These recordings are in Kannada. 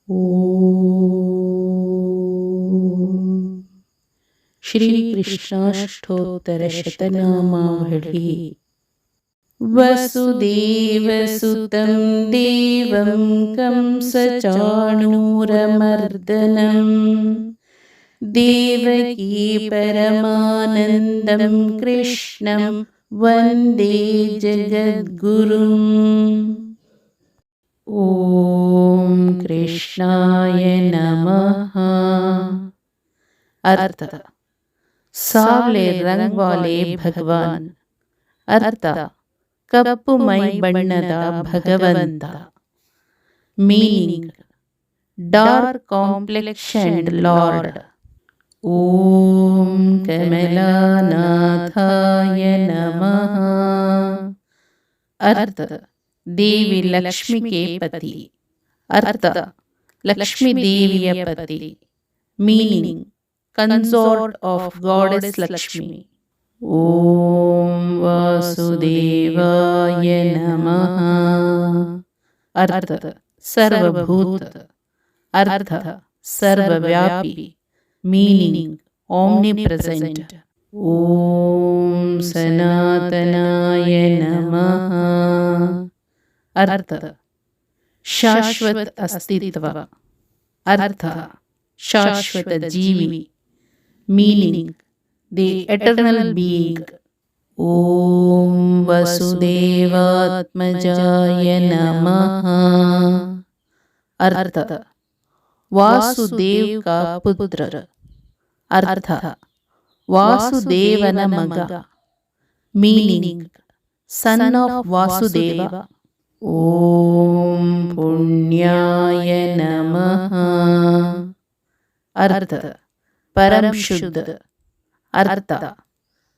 ಓಂ ಶ್ರೀ ಕೃಷ್ಣಾಷ್ಟೋತ್ತರಶತನಾಮಾವಳಿ. ವಸುದೇವಸುತಂ ದೇವಂ ಕಂಸಚಾಣೂರಮರ್ದನಂ ದೇವಕೀ ಪರಮಾನಂದಂ ಕೃಷ್ಣಂ ವಂದೇ ಜಗದ್ಗುರುಂ. ಓಂ ಕೃಷ್ಣಾಯ ನಮಃ. अर्थ सावले रंग वाले भगवान. अर्थ कप्पु मೈ ಬಣ್ಣದ ಭಗವಂತ. Meaning dark complexioned lord. ಓಂ ಕಮಲಾನಾಥಾಯ ನಮಃ. अर्थ देवी लक्ष्मी के पति. अर्थ लक्ष्मी देविಯ पति. Meaning consort of goddess Lakshmi. Om Vasudevaya Namaha. Artha Sarvabhut. Artha Sarvavyapi. Meaning omnipresent. Om Sanatanaya Namaha. Artha Shashvat Astitva. Artha ಶಾಶ್ವತ ಜೀವಿ. Meaning the eternal being. ಓಂ ವಸುದೇವಾತ್ಮಜಾಯ ನಮಃ. अर्थ ವಾಸುದೇವ್ ಕಾ ಪುತ್ರ. अर्थ ವಾಸುದೇವನ ಮಗ. Meaning son of Vasudeva. ಓಂ ಪುಣ್ಯಾಯ ನಮಃ. अर्थ परम शुद्ध. अर्थ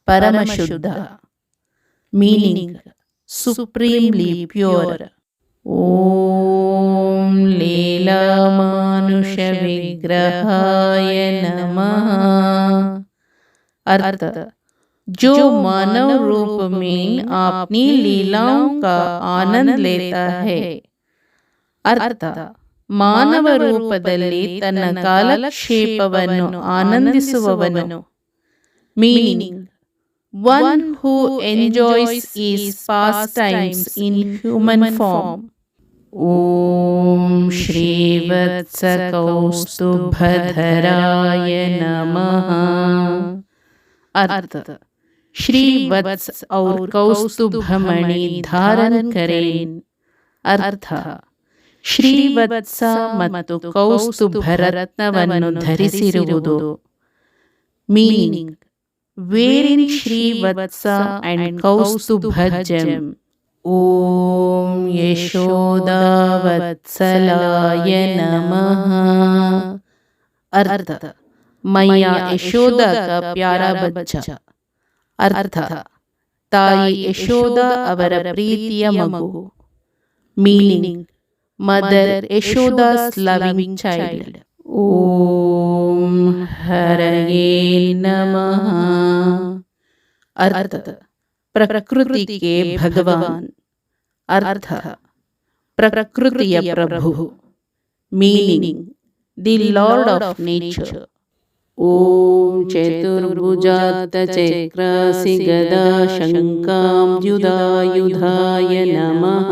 परम शुद्ध. Meaning supremely pure. ओम लीला मानुष विग्रहाय नमः. अर्थ जो मानव रूप में अपनी लीलाओं का आनंद लेता है. अर्थ ಮಾನವ ರೂಪದಲ್ಲಿ ತನ್ನ ಕಾಲಕ್ಷೇಪವನ್ನು ಆನಂದಿಸುವವನು. Meaning one who enjoys his pastimes in human form. ಓಂ ಶ್ರೀವತ್ಸ ಕೌಸ್ತುಭಧರಾಯ ನಮಃ. अर्थ श्रीवत्स और कौस्तुभमणि धारण करें. अर्थ ಶ್ರೀವತ್ಸ ಮತ್ತು ಕೌಸ್ತುಭರತ್ನವನ್ನು ಧರಿಸಿರುವುದು. ಮೀನಿಂಗ್ ವೇರಿಂಗ್ ಶ್ರೀವತ್ಸ ಅಂಡ್ ಕೌಸ್ತುಭಜಂ. ಓಂ ಯಶೋದಾವತ್ಸಲಾಯ ನಮಃ. अर्थ मैया यशोदा का प्यारा बच्चा. अर्थ ताई यशोदा ಅವರ ಪ್ರೀತಿಯ ಮಗು. Meaning Mother Yashoda's loving child. Om Haraye Namaha. Arth प्रकृति के भगवान. अर्थ प्रकृतिಯ प्रभु. Meaning the lord of nature. ओम चतुर्भुजात चक्रासि गदा शंकाम्बुजायुधाय नमः.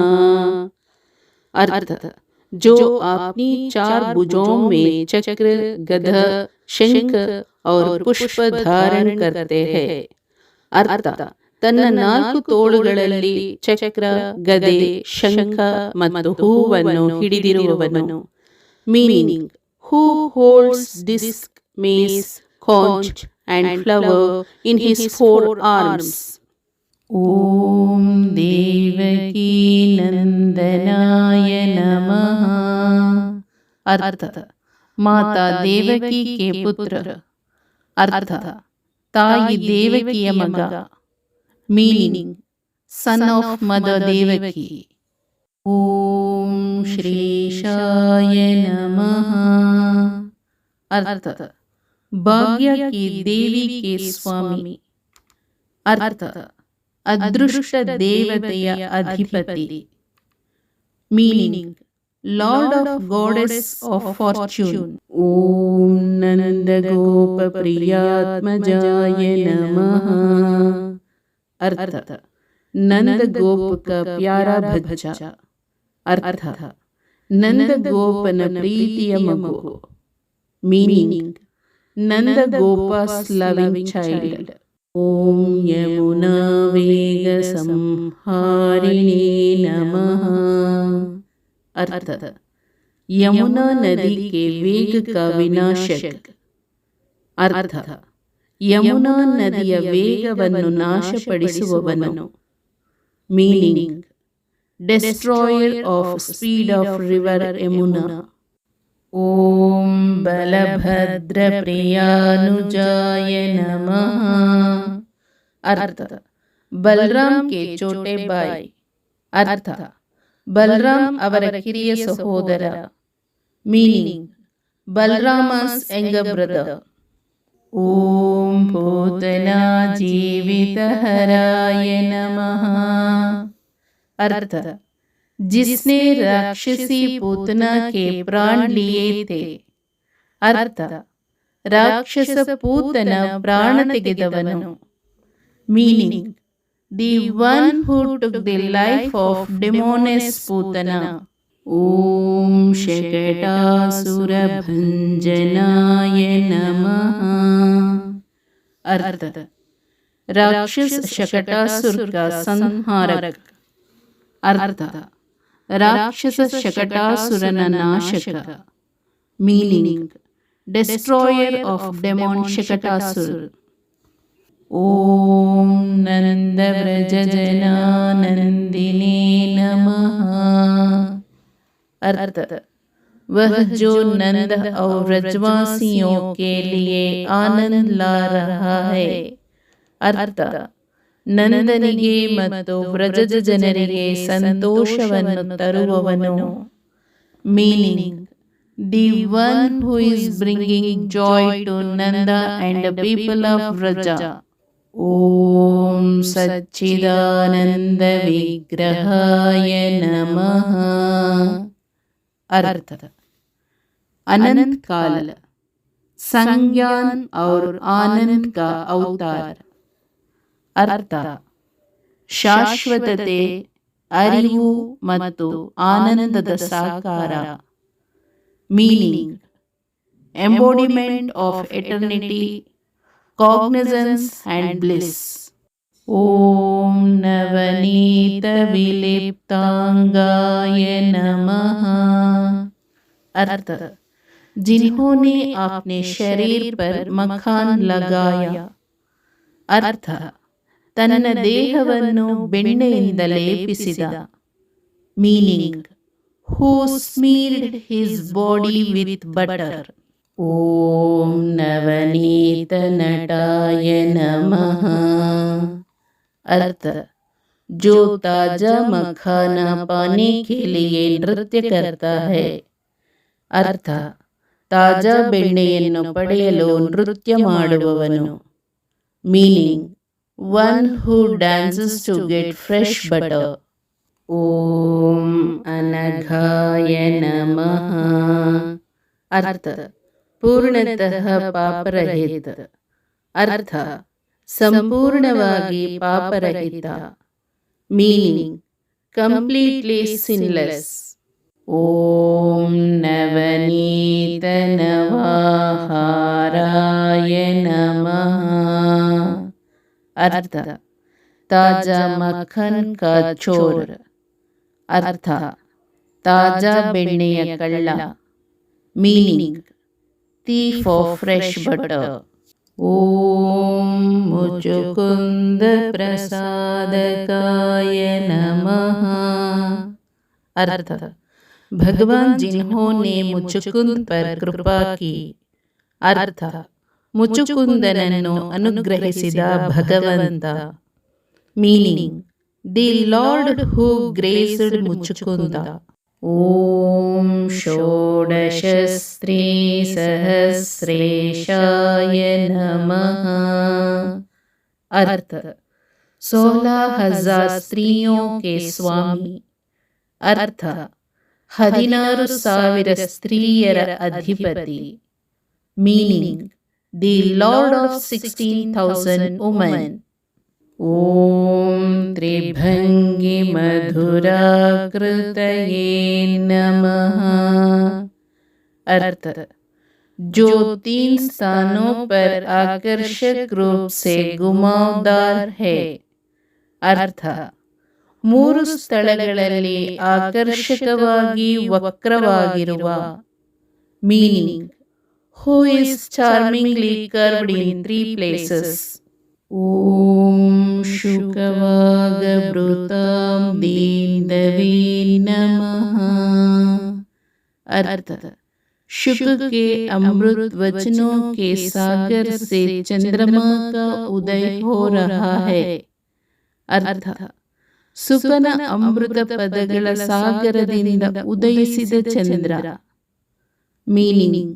अर्थ जो अपनी चार भुजों में चक्र गदा शंख और पुष्प धारण करते हैं. अर्थ ತನ್ನ ನಾಲ್ಕು ತೋಳುಗಳಲ್ಲಿ ಚಕ್ರ ಗದೆ ಶಂಖ ಮತ್ತು ಹೂವನ್ನು ಹಿಡಿದಿರುವವನು. Meaning who holds disc mace conch and flower in his four arms. ಓಂ ದೇವಕೀ ನಂದನಾಯ ನಮಃ. अर्थ माता देवकी के पुत्र. अर्थ ताई देवकिಯ ಮಗ. Meaning son of mother Devaki. ओम श्रीशाय नमः. अर्थ भाग्य की देवी के स्वामी. अर्थ ಅದೃಷ್ಟ ದೇವತೆಯ ಅಧಿಪತಿ. Meaning Lord of Goddess of Fortune. Om Nanda Gopa Priyatmajaya Namaha. अर्थ नंद गोप का प्यारा बच्चा. अर्थ नंद गोपन प्रीतिಯ ಮಗು. Meaning Nanda Gopa's loving child. Om Yamuna Vega Samharine Namaha. अर्थ यमुना नदी के वेग का विनाशक. अर्थ ಯಮುನಾ ನದಿಯ ವೇಗವನ್ನು ನಾಶಪಡಿಸುವವನು. Meaning destroyer of speed of river Yamuna. ಓಂ ಬಲಭದ್ರ ಪ್ರಿಯಾನುಜಾಯ ನಮಃ. अर्थ ಬಲರಾಮ್ ಕೆ ಚೋಟೆ ಬಾಯ್. अर्थ ಬಲರಾಮ್ ಅವರ ಕಿರಿಯ ಸಹೋದರ. Meaning Balarama's younger brother. ಓಂ ಪೂತನಾ जीवितहराय नमः. अर्थ जिसने राक्षसी पूतना के प्राण लिए थे. अर्थ ರಾಕ್ಷಸ ಪೂತನ ಪ್ರಾಣ ತೆಗೆದವನು. Meaning the one who took the life of demoness Putana. ಓಂ ಶಕಟಾಸುರ ಭಂಜನಾಯ ನಮಃ. अर्थ राक्षस शकटासुर का संहारक. अर्थ राक्षस शकटासुरನ ನಾಶಕ. Meaning destroyer of demon Shakatasura. ಓಂ ನಂದ ವ್ರಜ ಜನಾನಂದಿನೇ ನಮಃ. अर्थ वह जो नंद और व्रजवासियों के लिए आनंद ला रहा है. अर्थ ನಂದನಿಗೆ ಮತ್ತು ವ್ರಜದ ಜನರಿಗೆ ಸಂತೋಷವನ್ನು ತರುವವನು. Meaning the one who is bringing joy to Nanda and people of Vraja. ಓಂ ಸಚ್ಚಿದಾನಂದ ವಿಗ್ರಹಾಯ ನಮಃ. अर्थ अनंत काल संज्ञान और आनंद का अवतार. अर्थ ಶಾಶ್ವತತೆ, ಅರಿವು ಮತ್ತು ಆನಂದದ ಸಾಕಾರ. Meaning embodiment of eternity, cognisance and bliss. ಓಂ ನವನೀತ ವಿಲಿಪ್ತಾಂಗಾಯ ನಮಃ. अर्थ जिन्होंने अपने शरीर पर मखान लगाया. अर्थ ತನ್ನ ದೇಹವನ್ನು ಬೆಣ್ಣೆಯಿಂದ ಲೇಪಿಸಿದ. Meaning who smeared his body with butter. ಓಂ ನವನೀತ ನಟಾಯ ನಮಃ. अर्थ जो ताजा मखाना पाने के लिए नृत्य करता है. अर्थ ತಾಜಾ ಬೆಣ್ಣೆಯನ್ನು ಪಡೆಯಲು ನೃತ್ಯ ಮಾಡುವವನು. Meaning one who dances to get fresh butter. ಓಂ ಅನಘಾಯ ನಮಃ. अर्थ ಪೂರ್ಣತಃ ಪಾಪರಹಿತ. अर्थ ಸಂಪೂರ್ಣವಾಗಿ ಪಾಪರಹಿತ. Meaning completely sinless. ಓಂ ನವನೀತ ನವಾಹಾರಾಯ ನಮಃ. अर्थ ತಾಜಾ ಮಖನ್ ಕಾ ಚೋರ್. अर्थ ತಾಜಾ ಬೆಣ್ಣೆಯ ಕಳ್ಳ. Meaning thief of fresh butter. ಓಂ ಮುಚುಕುಂದ ಪ್ರಸಾದಕಾಯ ನಮಃ. अर्थ भगवान जिन्होंने मुचुकुंद पर कृपा की. अर्थ ಮುಚುಕುಂದನನ್ನು ಅನುಗ್ರಹಿಸಿದ ಭಗವಂತ. ಮೀನಿಂಗ್ ದಿ ಲಾರ್ಡ್ ಹೂ ಗ್ರೇಸ್ಡ್ ಮುಚುಕುಂದ. ಓಂ ಷೋಡಶ ಸ್ತ್ರೀ ಸಹಸ್ರೇಶಾಯ ನಮಃ. अर्थ 16,000 स्त्रियों के स्वामी. अर्थ 16,000 ಸ್ತ್ರೀಯರ ಅಧಿಪತಿ. Meaning the lord of 16,000 women. ಓಂ ತ್ರಿಭಂಗಿ ಮಧುರಾಕೃತಯೇ ನಮಃ. अर्थ जो 3 स्थानों पर आकर्षक रूप से घुमावदार है. अर्थ 3 ಸ್ಥಳಗಳಲ್ಲಿ ಆಕರ್ಷಕವಾಗಿ ವಕ್ರವಾಗಿರುವ. Meaning who is charmingly curved in 3 places. ಓಂ ಶುಕವಾಗಭೃತಾಂ ದೀನವೇ ನಮಃ. अर्थ शुक के अमृत वचनों के सागर से चंद्रमा का उदय हो रहा है. अर्थ ಸುಕನ ಅಮೃತ ಪದಗಳ ಸಾಗರದಿಂದ ಉದಯಿಸಿದ ಚಂದ್ರ. Meaning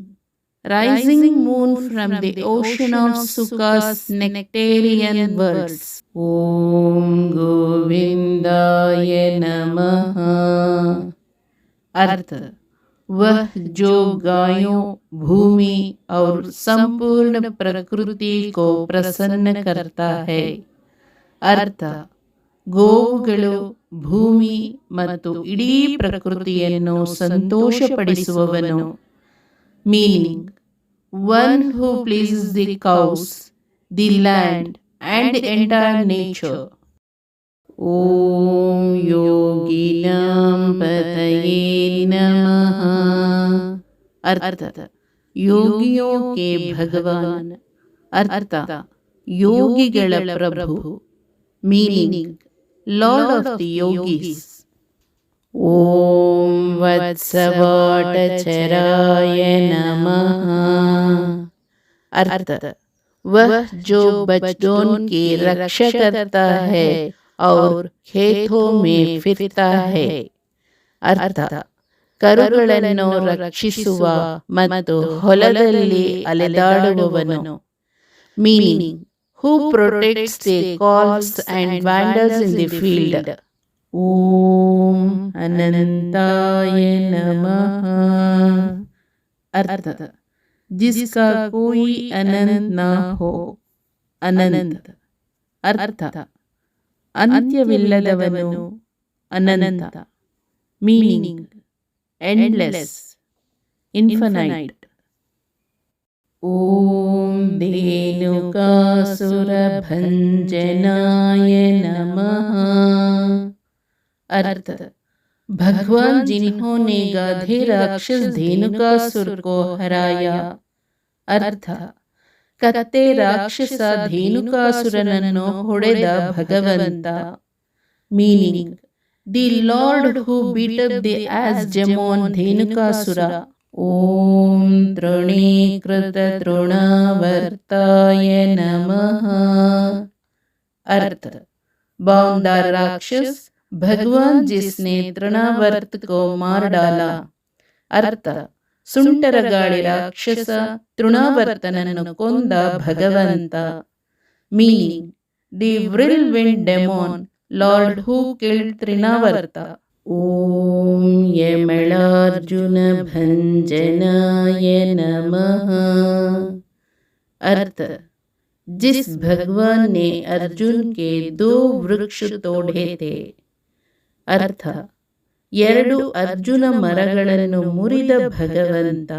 rising moon from the ocean of Suka's nectarean words. ಓಂ ಗೋವಿಂದಾಯ ನಮಃ. अर्थ वह जो गायों, भूमि और संपूर्ण प्रकृति को प्रसन्न करता है. अर्थ ಗೋವುಗಳು, ಭೂಮಿ ಮತ್ತು ಇಡೀ ಪ್ರಕೃತಿಯನ್ನು ಸಂತೋಷಪಡಿಸುವವನು. Meaning one who pleases the cows, the land and the entire nature. ಓಂ ಯೋಗಿನಾಂ ಪತಯೇ ನಮಃ. अर्थ ಯೋಗಿಯೋ ಕೆ ಭಗವಾನ್. अर्थ ಯೋಗಿಗಳ ಪ್ರಭು. Meaning lord of the yogis. ಓಂ ವತ್ಸವಾಟಚರಾಯ ನಮಃ. अर्थ वह जो बच्चों की रक्षा करता है और खेतों में फिरता है. अर्थ ಕರುಗಳನ್ನು ರಕ್ಷಿಸುವ ಮತ್ತು ಹೊಲದಲ್ಲಿ ಅಲೆದಾಡುವವನು. Meaning who protects the calves and wanders in the field. ಓಂ ಅನಂತಾಯ ನಮಃ. अर्थ जिसका कोई अनंत ना हो. अनंत अर्थ ಅಂತ್ಯವಿಲ್ಲದವನು, ಅನಂತ. Meaning endless, infinite. ಓಂ ಧೇನುಕಾಸುರಭಂಜನಾಯ ನಮಃ. अर्थ भगवान जिन्होंने गाधे राक्षस धेनुकासुर को हराया. अर्थ ಕತ್ತೆ ರಾಕ್ಷಸ ಧೇನುಕಾಸುರನನ್ನು ಹೊಡೆದ ಭಗವಂತ. Meaning the lord who beat up the ass demon Dhenukasura. ಓಂ ತೃಣೀಕೃತ ತೃಣಾವರ್ತಾಯ ನಮಃ. अर्थ बाउंडर राक्षस भगवान जिसने तृणावर्त को मार डाला. अर्थ ಸುಂಟರಗಾಳಿ ರಾಕ್ಷಸ ತೃಣಾವರ್ತನನ್ನು ಕೊಂದ ಭಗವಂತ. Meaning the whirlwind demon lord who killed Trinavarta. ಓಂ ಯಮಳಾರ್ಜುನ ಭಂಜನಾಯ ನಮಃ. अर्थ जिस भगवान ने अर्जुन के 2 वृक्ष तोड़े थे. अर्थ 2 ಅರ್ಜುನ ಮರಗಳನ್ನು ಮುರಿದ ಭಗವಂತ.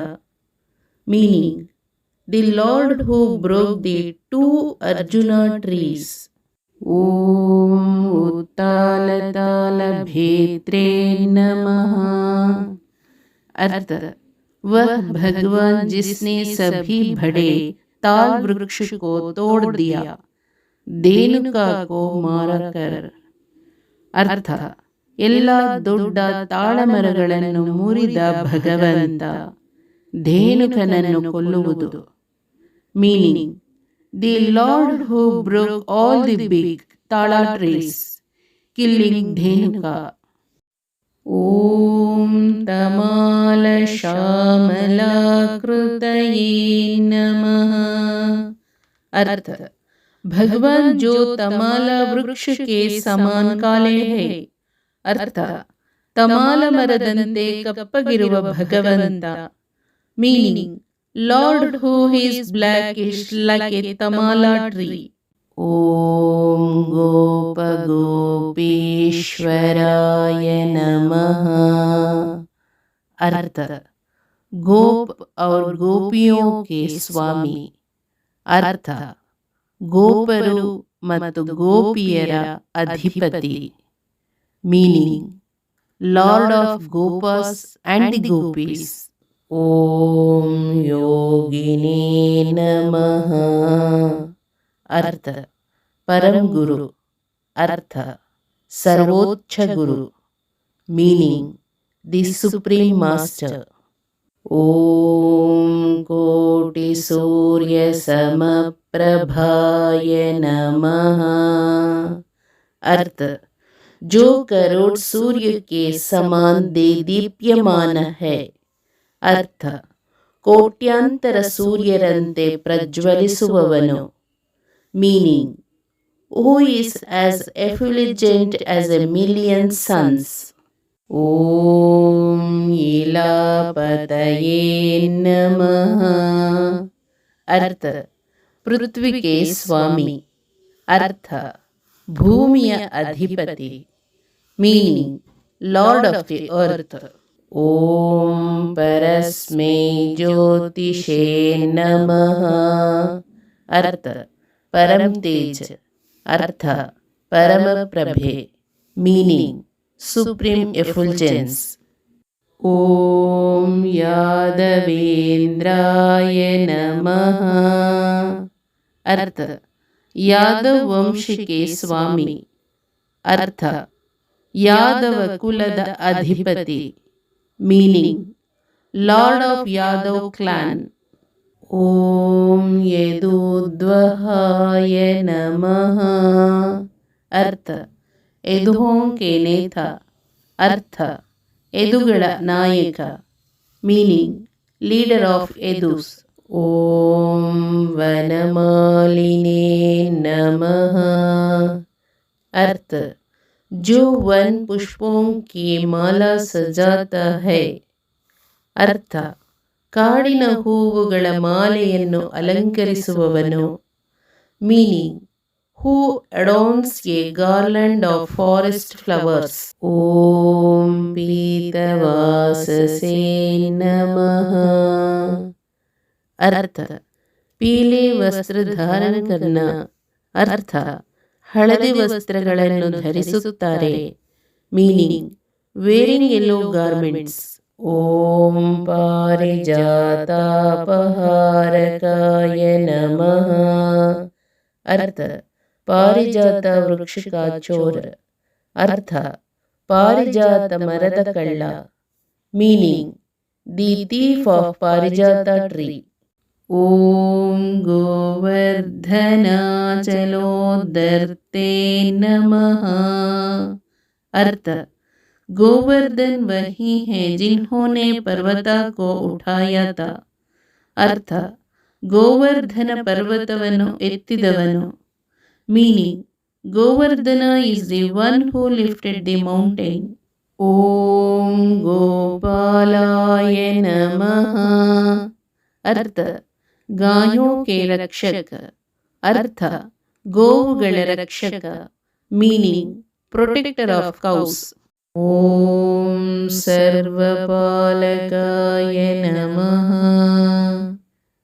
Meaning the lord who broke the 2 Arjuna trees. ಓಂ ಉತ್ತಾಲತಾಲ ಭೇತ್ರೇ ನಮಃ. अर्थ वह भगवान जिसने सभी बड़े ताल वृक्ष को तोड़ दिया, धेनुका को मारकर. अर्थ ಎಲ್ಲ ದೊಡ್ಡ ತಾಳಮರಗಳನ್ನು ಮುರಿದ ಭಗವಂತ, ಧೇನುಕನನ್ನು ಕೊಲ್ಲುವುದು. Meaning the lord who broke all the big tala trees, killing Dhenuka. ಓಂ ತಮಾಲ ಶ್ಯಾಮಲಾಕೃತಯೇ ನಮಃ. अर्थ भगवान जो तमाला वृक्ष के समान काले है. अर्थ ತಮಾಲ ಮರದಂತೆ ಕಪ್ಪಗಿರುವ ಭಗವಂತ. Meaning, lord who is blackish like a tamala tree. ಓಂ ಗೋಪ ಗೋಪೀಶ್ವರಾಯ नमः। अर्थ, गोप और गोपियों के स्वामी। अर्थ, ಗೋಪರು ಮತ್ತು ಗೋಪಿಯರ ಅಧಿಪತಿ. Meaning, lord of gopas and the gopis. ಓಂ ಯೋಗಿನೇ ನಮಃ. अर्थ, परम गुरु. अर्थ, सर्वोच्च गुरु. Meaning, the supreme master. ओम कोटि सूर्य समप्रभाय नमः। अर्थ, जो करोड़ सूर्य के समान दीप्यमान है. अर्थ, ಕೋಟ್ಯಾಂತರ ಸೂರ್ಯರಂತೆ ಪ್ರಜ್ವಲಿಸುವವನು. Meaning, who is as effulgent as a million suns. Om Ilapataye Namaha. अर्थ, पृथ्वी के स्वामी. अर्थ, भूमिಯ ಅಧಿಪತಿ. Meaning, Lord of the earth. ओम परस्मै ज्योतिषे नमः. अर्थ, परम तेज. अर्थ, परम प्रभे. Meaning, supreme एफुल्जेंस. ओम यादवेंद्राय नमः. अर्थ, यादव वंश के स्वामी. अर्थ, यादव कुलद अधिपति. Meaning, lord of Yadava clan. ओम यदुद्वहाय नमः. अर्थ, यदुओं के नेता. अर्थ, यदुಗಳ ನಾಯಕ. Meaning, leader of Yadus. ओम वनमालिने नमः. अर्थ, जो वन पुष्पों की माला सजाता है. अर्थ, ಕಾಡಿನ ಹೂವುಗಳ ಮಾಲೆಯನ್ನು ಅಲಂಕರಿಸುವವನು. Meaning, who adorns a garland of forest flowers. ಓಂ ಪೀತವಾಸಸೇ ನಮಃ. अर्थ, पीले वस्त्र धारण करना. अर्थ, ಹಳದಿ ವಸ್ತ್ರಗಳನ್ನು ಧರಿಸುತ್ತಾರೆ. Meaning, wearing yellow garments. ಓಂ ಪಾರಿಜಾತಾಪಹಾರಕಾಯ ನಮಃ. अर्थ, ಪಾರಿಜಾತ ವೃಕ್ಷ ಕಾ ಚೋರ. अर्थ, ಪಾರಿಜಾತ ಮರದ ಕಳ್ಳ. ಮೀನಿಂಗ್, ದಿ ಥೀಫ್ ಆಫ್ ಪಾರಿಜಾತ ಟ್ರೀ. ಓಂ ಗೋವರ್ಧನಾಚಲೋದರ್ತೆ ನಮಃ. अर्थ, गोवर्धन वही है जिन्होंने पर्वता को उठाया था. अर्थ, ಗೋವರ್ಧನ ಪರ್ವತವನ್ನು ಎತ್ತಿದವನು. Meaning, Govardhana is the one who lifted the mountain. ಓಂ ಗೋಪಾಲಾಯ ನಮಃ. अर्थ, गायों के रक्षक. अर्थ, ಗೋವುಗಳ ರಕ್ಷಕ. Meaning, protector of cows. ಓಂ ಸರ್ವಪಾಲಕಾಯ ನಮಃ.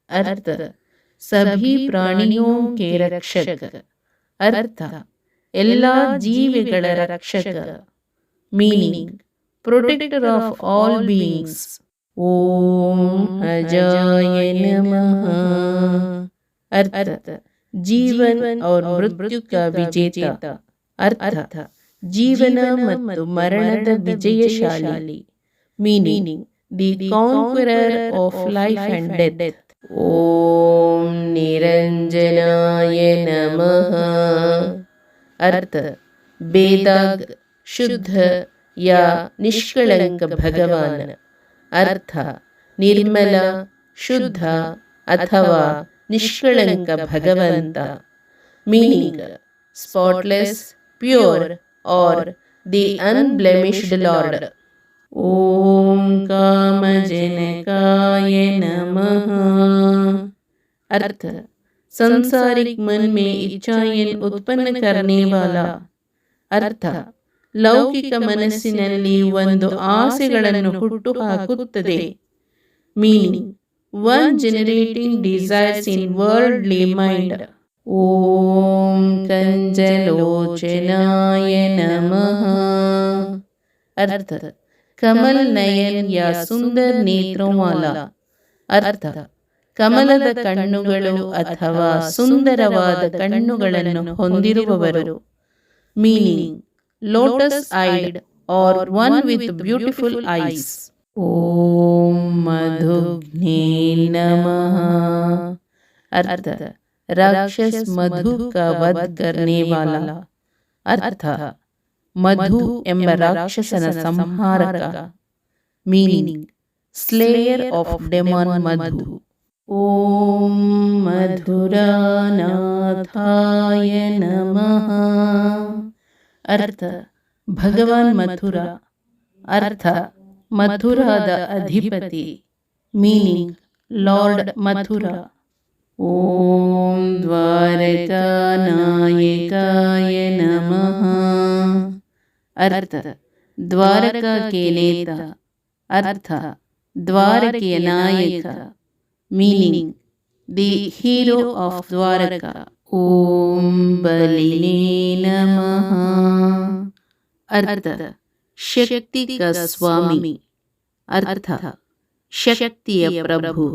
अर्थ, सभी प्राणियों के रक्षक. अर्थ, ಎಲ್ಲ ಜೀವಿಗಳ ರಕ್ಷಕ. Meaning, protector of all beings. ಓಂ अजाय नमः. अर्थ, जीवन और मृत्यु का विजेता. अर्थ, ಜೀವನ ಮತ್ತು ಮರಣದ ವಿಜಯಶಾಲಿ. Meaning, the conqueror of life and death. ಓಂ ನಿರಂಜನಾಯ ನಮಃ. अर्थ, बेदाग, शुद्ध या निष्कलंक भगवान. अर्थ, निर्मल, शुद्ध अथवा निष्कलंक भगवंत. मीनिंग, स्पॉटलेस, प्योर और द अनब्लेमिश्ड लॉर्ड. ಓಂ कामजनकाय नमः। अर्थ संसारिक मन में इच्छाएं उत्पन्न करने वाला। ಅರ್ಥ ಲೌಕಿಕ ಮನಸ್ಸಿನಲ್ಲಿ ಒಂದು ಆಸೆಗಳನ್ನು ಹುಟ್ಟು ಹಾಕುತ್ತದೆ. ಮೀನಿಂಗ್ ಒನ್ ಜನರೇಟಿಂಗ್ ಡಿಸೈರ್ಸ್ ಇನ್ ವರ್ಲ್ಡ್ಲಿ ಮೈಂಡ್. ಓಂ ಕಂಜಲೋಚನಾಯ ನಮಃ। अर्थ कमल नयन या सुंदर नेत्रों वाला। अर्थ ಕಮಲದ ಕಣ್ಣುಗಳು ಅಥವಾ ಸುಂದರವಾದ ಕಣ್ಣುಗಳನ್ನು ಹೊಂದಿರುವವರು. Meaning lotus eyed or one with beautiful eyes. ಓಂ ಮಧುಘ್ನೇ ನಮಃ। अर्थ राक्षस मधु का वध करने वाला। अर्थ ಮಧು ಎಂಬ ರಾಕ್ಷಸನ ಸಂಹಾರಕ. Meaning slayer of demon Madhu. ಓಂ ಮಧುರಾನಾಥಾಯ ನಮಃ। अर्थ ಭಗವಾನ್ ಮಥುರ. अर्थ ಮಥುರಾದ ಅಧಿಪತಿ. Meaning lord Mathura. ಓಂ ದ್ವಾರಕಾನಾಯಕಾಯ ನಮಃ। अर्थ द्वारका के नेता। अर्थ द्वारಕೆಯ ನಾಯಕ. Meaning the hero of Dwarka. ಓಂ ಬಲಿನೇ ನಮಃ। अर्थ ಶಕ್ತಿ का ಸ್ವಾಮಿ. अर्थ ಶಕ್ತಿಯ ಪ್ರಭು.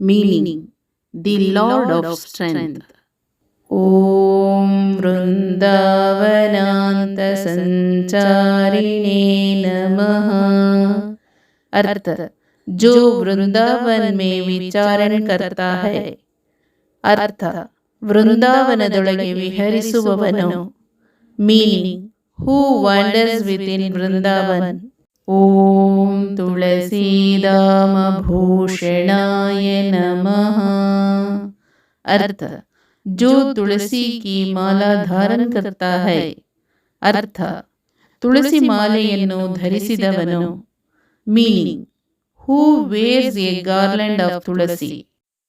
Meaning the lord of strength. ಓಂ वृंदावनांत संचारिणे नमः। अर्थ जो वृंदावन में विचारण करता है. अर्थ ವೃಂದಾವನದೊಳಗೆ ವಿಹರಿಸುವವನು. Meaning who wonders with in Vrindavan. ಓಂ ತುಳಸೀದಾಮ ಭೂಷಣಾಯ ನಮಃ। अर्थ जो तुलसी की माला धारण करता है. अर्थ ತುಳಸಿ ಮಾಲೆಯನ್ನು ಧರಿಸಿದವನು. Meaning who wears a garland of tulsi.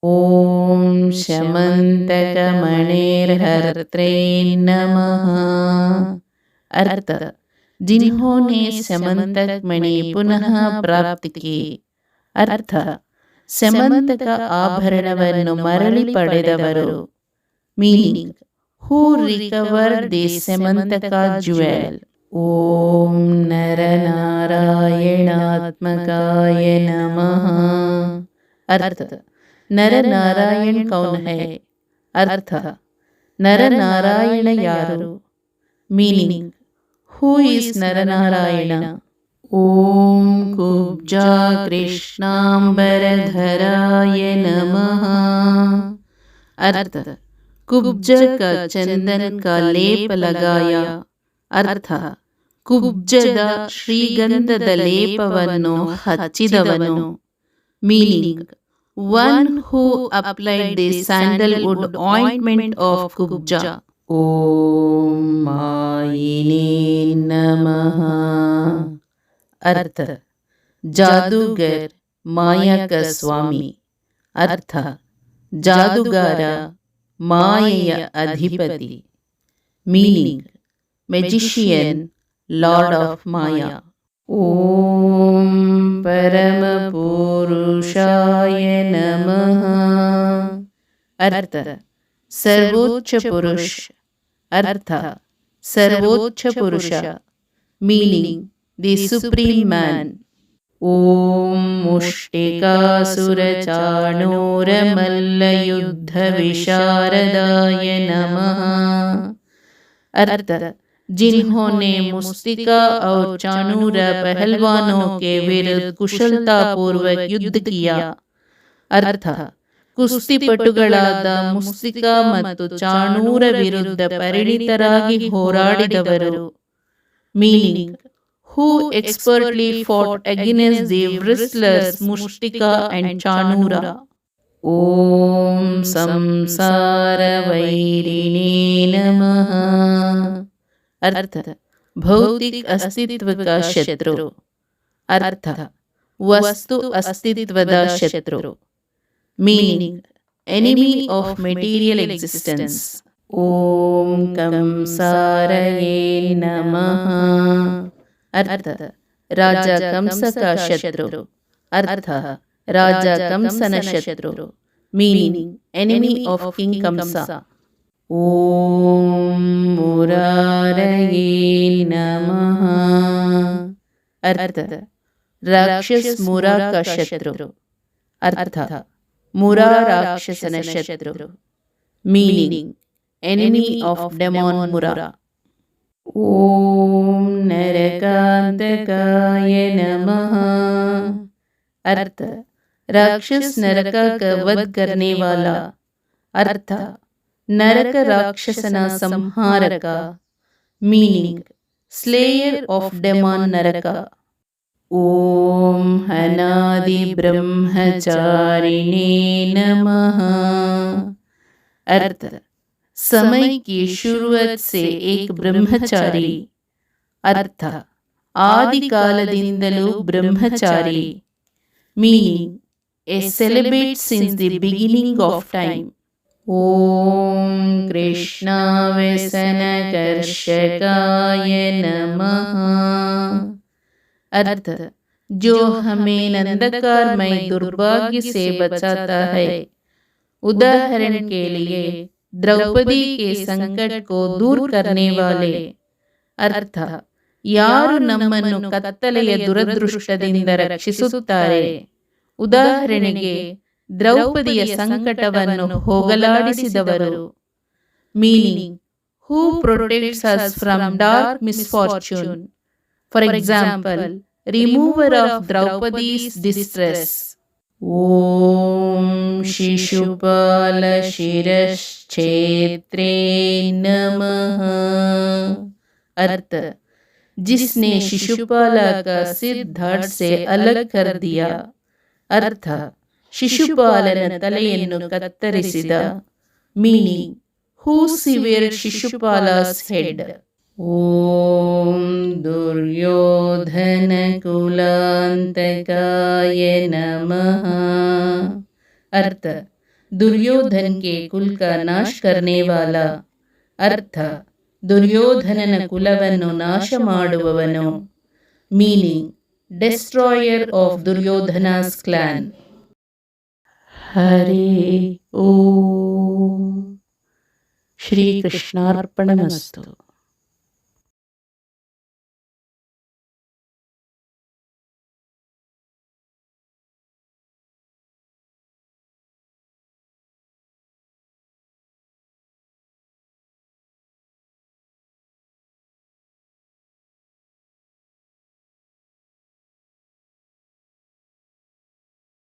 ಓಂ ಶಮಂತಕ ಮಣೇರ್ಹರ್ತ್ರೇ ನಮಃ। अर्थ जिन्होंने समंतक मणि पुनः प्राप्त की. अर्थ ಸಮಂತಕ ಆಭರಣವನ್ನು ಮರಳಿ ಪಡೆದವರು. Meaning who recover the Syamantaka jewel. ಓಂ ನರನಾರಾಯಣಾತ್ಮಕಾಯ ನಮಃ। अर्थ ನರನಾರಾಯಣ ಕೌನ್ ಹೈ. अर्थ ನರನಾರಾಯಣ ಯಾರು. Meaning who is Naranarayana. ಓಂ ಕುಬ್ಜಾ ಕೃಷ್ಣಾಂಬರಧರಾಯ ನಮಃ। अर्थ कुब्ज का चंदन का लेप लगाया. अर्थ ಕುಬ್ಜದ ಶ್ರೀಗಂಧದ ಲೇಪವನ್ನು ಹಚ್ಚಿದವನು. Meaning one who applied the sandalwood ointment of Kubja. ಓಂ ಮಾಯಿನೇ ನಮಃ। अर्थ जादूगर माया का स्वामी. अर्थ ಜಾದುಗಾರ ಮಾಯೆಯ ಅಧಿಪತಿ. Meaning magician lord of Maya. ಓಂ ಪರಮ ಪುರುಷಾಯ ನಮಃ। अर्थ सर्वोच्च पुरुष. अर्थ सर्वोच्च पुरुष. Meaning the supreme man. ಓಂ ಮುಷ್ಟಿಕಾಸುರಚಾಣೂರಮಲ್ಲಯುದ್ಧ विशारदाय नमः। अर्थ जिन्होंने मुस्तिका और चाणूर पहलवानों के विरुद्ध कुशलता पूर्वक युद्ध किया. अर्थ ಕುಸ್ತಿಪಟುಗಳಾದ ಮುಸ್ತಿಕಾ ಮತ್ತು ಚಾಣೂರ ವಿರುದ್ಧ ಪರಿಣಿತರಾಗಿ ಹೋರಾಡಿದವರು. Meaning who expertly fought against the wrestlers Mushtika and Chanura. Om Samsara Vairine Namaha। अर्थ भौतिक अस्तित्व का शत्रु. ಅರ್ಥ ವಸ್ತು ಅಸ್ತಿತ್ವದ ಶತ್ರು. Meaning enemy of material existence. ಓಂ ಕಂಸಾರಯೇ ನಮಃ. ಅರ್ಥ ರಾಜ ಕಂಸ का ಶತ್ರು. ಅರ್ಥ ರಾಜ ಕಂಸನ ಶತ್ರು. ಮೀನಿಂಗ್ ಎನಿಮಿ ಆಫ್ ಕಿಂಗ್ ಕಂಸ. ಓಂ ಮುರಾರಯೇ ನಮಃ. ಅರ್ಥ ರಾಕ್ಷಸ ಮುರಾ का ಶತ್ರು. ಅರ್ಥ ಮುರಾ ರಾಕ್ಷಸನ ಶತ್ರು. Meaning enemy of demon Mura. ಓಂ ನರಕಾಂತಕಾಯ ನಮಃ. अर्थ राक्षस नरक का वध करने वाला. अर्थ नरक राक्षसना संहारक. मीनिंग स्लेयर ऑफ डेमन नरक. ओम अनादि ब्रह्मचारिणे नमः. अर्थ समय की शुरुआत से एक ब्रह्मचारी. अर्थ आदि कालದಿಂದಲೂ ब्रह्मचारी. Meaning a celibate since the beginning of time. Om Krishna व्यसनकर्षकाय नमः. अर्थ जो हमें नंदकारमय दुर्भाग्य से बचाता है. उदाहरण के लिए द्रौपदी के संकट को दूर करने वाले. अर्थ ಯಾರು ನಮ್ಮನ್ನು ಕತ್ತಲೆಯ ದುರದೃಷ್ಟದಿಂದ ರಕ್ಷಿಸುತ್ತಾರೆ. ಉದಾಹರಣೆಗೆ ದ್ರೌಪದಿಯ ಸಂಕಟವನ್ನು ಹೋಗಲಾಡಿಸಿದವರು. Meaning who protects us from dark misfortune. For example remover of Draupadi's distress. ಓಂ ಶಿಶುಪಾಲ ಶಿರಶ್ಚೇತ್ರೇ नमः. अर्थ जिसने शिशुपाल का सिर धड़ से अलग कर दिया. अर्थ ಶಿಶುಪಾಲನ ತಲೆಯನ್ನು ಕತ್ತರಿಸಿದ. ಮೀನಿಂಗ್ ಹೂ ಸಿವೆರ್ಡ್ ಶಿಶುಪಾಲಸ್ ಹೆಡ್. ಓಂ ದುರ್ಯೋಧನ ಕುಲಾಂತಕಾಯ ನಮಃ. अर्थ दुर्योधन के कुल का नाश करने वाला. अर्थ ದುರ್ಯೋಧನನ ಕುಲವನ್ನು ನಾಶ ಮಾಡುವವನು. Meaning destroyer of Duryodhana's clan. Hare Om. ಶ್ರೀಕೃಷ್ಣಾರ್ಪಣಮಸ್ತು.